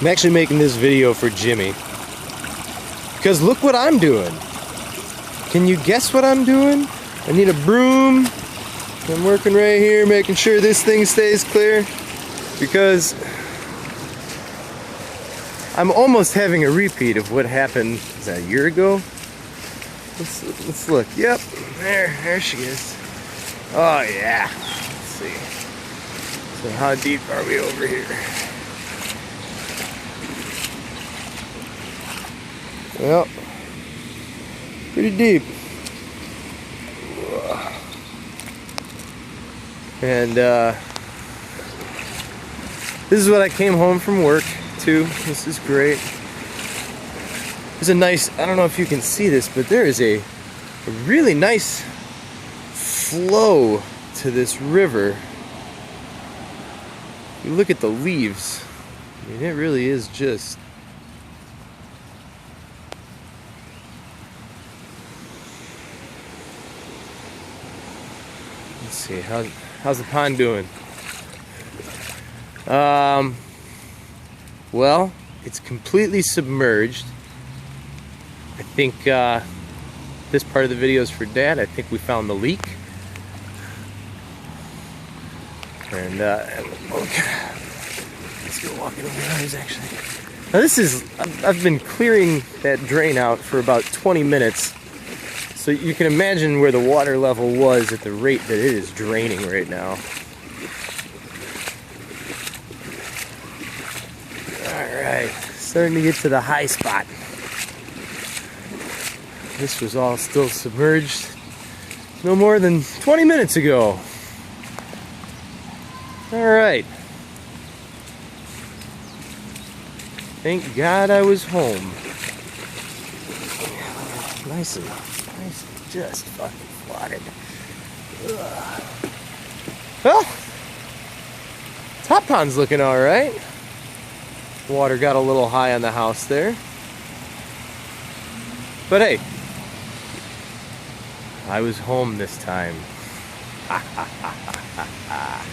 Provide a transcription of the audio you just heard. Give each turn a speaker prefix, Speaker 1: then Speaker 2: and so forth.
Speaker 1: I'm actually making this video for Jimmy. Because look what I'm doing. Can you guess what I'm doing? I need a broom. I'm working right here, making sure this thing stays clear. Because I'm almost having a repeat of what happened, is that a year ago? Let's look. Yep, there she is. Oh yeah. Let's see. So how deep are we over here? Well, pretty deep. And this is what I came home from work too. This is great. There's a nice, I don't know if you can see this, but there is a really nice flow to this river. You look at the leaves. I mean, it really is just let's see, how's the pond doing? Well, it's completely submerged. I think this part of the video is for Dad. I think we found the leak. And let's go walking over there, actually. Now this is, I've been clearing that drain out for about 20 minutes. So you can imagine where the water level was at the rate that it is draining right now. Alright, starting to get to the high spot. This was all still submerged no more than 20 minutes ago. Alright. Thank God I was home. Nice and just fucking flooded. Well, top pond's looking alright. Water got a little high on the house there. But hey, I was home this time. Ha ha ha ha ha.